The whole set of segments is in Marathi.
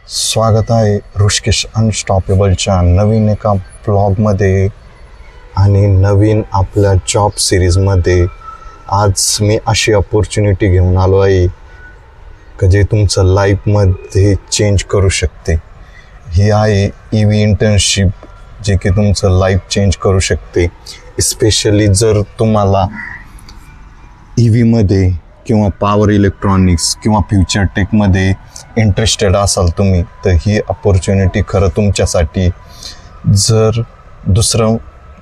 स्वागत आहे ऋषिकेश अनस्टॉपेबलच्या नवीन एका ब्लॉगमध्ये आणि नवीन आपल्या जॉब सिरीजमध्ये. आज मी अशी अपॉर्च्युनिटी घेऊन आलो आहे का जे तुमचं लाईफमध्ये चेंज करू शकते. ही आहे EV इंटर्नशिप, जे की तुमचं लाईफ चेंज करू शकते. स्पेशली जर तुम्हाला EVमध्ये किंवा पॉवर इलेक्ट्रॉनिक्स किंवा फ्युचर टेकमध्ये इंटरेस्टेड असाल तुम्ही, तर ही अपॉर्च्युनिटी खरं तुमच्यासाठी. जर दुसरं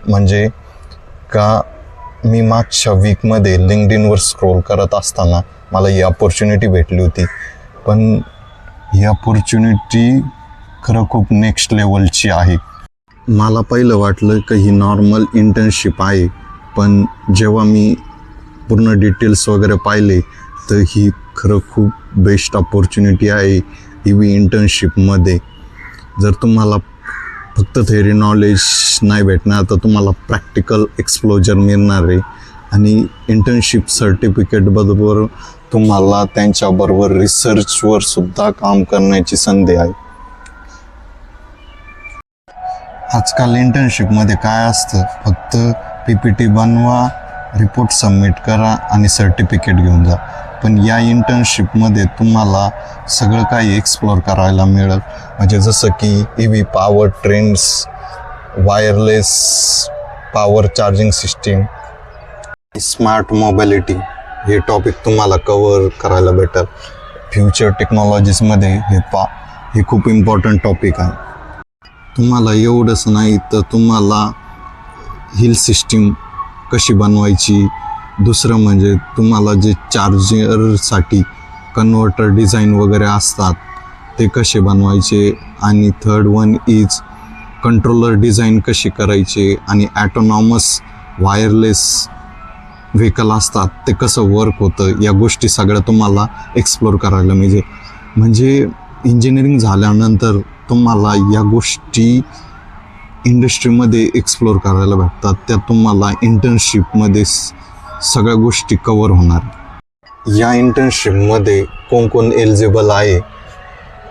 म्हणजे का मी मागच्या वीकमध्ये लिंक्डइनवर स्क्रोल करत असताना मला ही अपॉर्च्युनिटी भेटली होती. पण ही अपॉर्च्युनिटी खरं खूप नेक्स्ट लेवलची आहे. मला पहिलं वाटलं की ही नॉर्मल इंटर्नशिप आहे, पण जेव्हा मी पूर्ण डिटेल्स वगैरे पाहिले तर ही खरं खूप बेस्ट अपॉर्च्युनिटी आहे EV इंटर्नशिपमध्ये. जर तुम्हाला फक्त थेअरी नॉलेज नाही भेटणार, तर तुम्हाला प्रॅक्टिकल एक्सप्लोजर मिळणार आहे. आणि इंटर्नशिप सर्टिफिकेटबरोबर तुम्हाला त्यांच्याबरोबर रिसर्चवर सुद्धा काम करण्याची संधी आहे. आजकाल इंटर्नशिपमध्ये काय असतं, फक्त PPT बनवा, रिपोर्ट सबमिट करा आणि सर्टिफिकेट घेऊन जा. पण या इंटर्नशिपमध्ये तुम्हाला सगळं काही एक्सप्लोर करायला मिळेल. म्हणजे जसं की EV power trends, wireless power charging system, smart mobility, हे टॉपिक तुम्हाला कवर करायला भेटेल. फ्युचर टेक्नॉलॉजीजमध्ये हे खूप इम्पॉर्टंट टॉपिक आहे. तुम्हाला एवढंच नाही तर तुम्हाला हिल सिस्टीम कशी बनवायची, दुसरं म्हणजे तुम्हाला जे चार्जरसाठी कन्व्हर्टर डिझाईन वगैरे असतात ते कसे बनवायचे, आणि third one is controller design कशी करायचे, आणि ॲटोनॉमस वायरलेस व्हेकल असतात ते कसं वर्क होतं, या गोष्टी सगळ्या तुम्हाला एक्सप्लोर करायला मिळेल. म्हणजे इंजिनिअरिंग झाल्यानंतर तुम्हाला या गोष्टी इंडस्ट्रीमध्ये एक्सप्लोर करायला भेटतात. त्या तुम्हाला इंटर्नशिपमध्ये सगळ्या गोष्टी कवर होणार. या इंटर्नशिपमध्ये कोण कोण एलिजिबल आहे,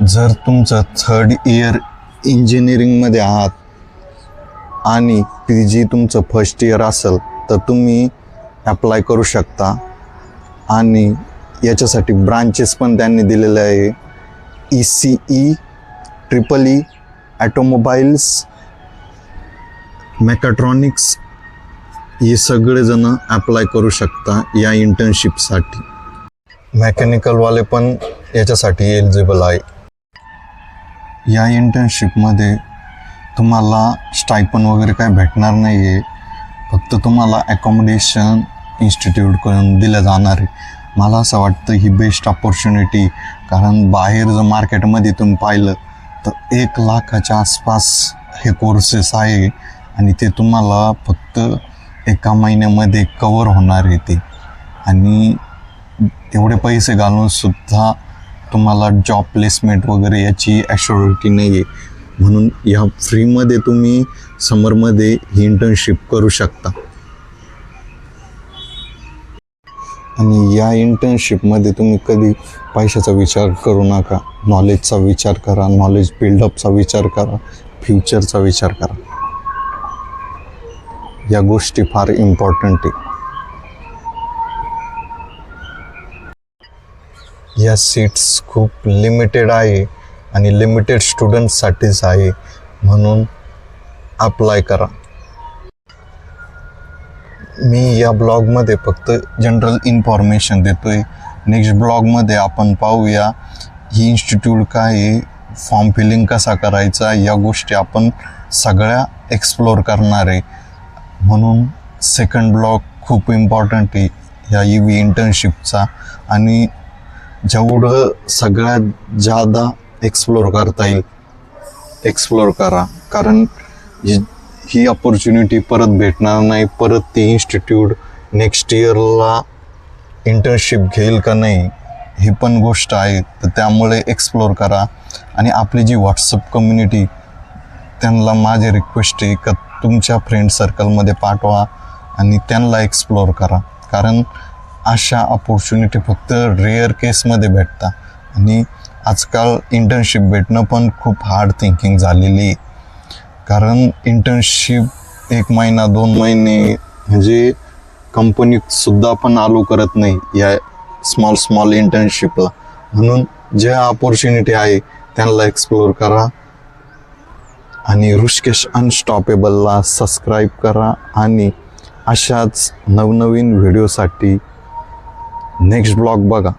जर तुमचं 3rd इयर इंजिनिअरिंगमध्ये आहात आणि PG तुमचं 1st इयर असेल तर तुम्ही ॲप्लाय करू शकता. आणि याच्यासाठी ब्रांचेस पण त्यांनी दिलेले आहे. ECE, EEE, ऑटोमोबाईल्स, मेकाट्रॉनिक्स, हे सगळेजण ॲप्लाय करू शकता या इंटर्नशिपसाठी. मेकॅनिकलवाले पण याच्यासाठी एलिजिबल आहे. या इंटर्नशिपमध्ये तुम्हाला स्टायपन वगैरे काय भेटणार नाही आहे, फक्त तुम्हाला ॲकोमोडेशन इन्स्टिट्यूटकडून दिलं जाणार आहे. मला असं वाटतं ही बेस्ट अपॉर्च्युनिटी, कारण बाहेर जर मार्केटमध्ये तुम्ही पाहिलं तर 1 लाखाच्या आसपास हे कोर्सेस आहे, आणि ते तुम्हाला फक्त 1 महिन्यामध्ये कवर होणार आहे ते. आणि एवढे पैसे घालूनसुद्धा तुम्हाला जॉब प्लेसमेंट वगैरे याची ॲश्युरिटी नाही आहे. म्हणून या फ्रीमध्ये तुम्ही समरमध्ये ही इंटर्नशिप करू शकता. आणि या इंटर्नशिपमध्ये तुम्ही कधी पैशाचा विचार करू नका. नॉलेजचा विचार करा, नॉलेज बिल्डअपचा विचार करा, फ्युचरचा विचार करा. या गोष्टी फार इम्पॉर्टंट आहे. या सीट्स खूप लिमिटेड आहे आणि लिमिटेड स्टुडंट्ससाठीच आहे, म्हणून अप्लाय करा. मी या ब्लॉगमध्ये फक्त जनरल इन्फॉर्मेशन देतो आहे. नेक्स्ट ब्लॉगमध्ये आपण पाहूया ही इन्स्टिट्यूट काय आहे, फॉर्म फिलिंग कसा करायचा, या गोष्टी आपण सगळ्या एक्सप्लोर करणार आहे. म्हणून सेकंड ब्लॉग खूप इम्पॉर्टंट आहे ह्या EV इंटर्नशिपचा. आणि जेवढं सगळ्यात जादा एक्सप्लोर करता येईल एक्सप्लोर करा, कारण ही अपॉर्च्युनिटी परत भेटणार नाही. परत ती इन्स्टिट्यूट नेक्स्ट इयरला इंटर्नशिप घेईल का नाही ही पण गोष्ट आहे. तर त्यामुळे एक्सप्लोर करा. आणि आपली जी व्हॉट्सअप कम्युनिटी, त्यांना माझी रिक्वेस्ट आहे का तुमच्या फ्रेंड सर्कलमध्ये पाठवा आणि त्यांना एक्सप्लोर करा. कारण अशा अपॉर्च्युनिटी फक्त रेअर केसमध्ये भेटतात. आणि आजकाल इंटर्नशिप भेटणं पण खूप हार्ड थिंकिंग झालेली आहे. कारण इंटर्नशिप 1 महिना 2 महिने म्हणजे कंपनीसुद्धा पण आलो करत नाही या स्मॉल इंटर्नशिपला. म्हणून ज्या ऑपॉर्च्युनिटी आहे त्यांना एक्सप्लोअर करा आणि ऋषिकेश अनस्टॉपेबलला सबस्क्राईब करा आणि अशाच नवनवीन व्हिडिओसाठी नेक्स्ट ब्लॉग बघा.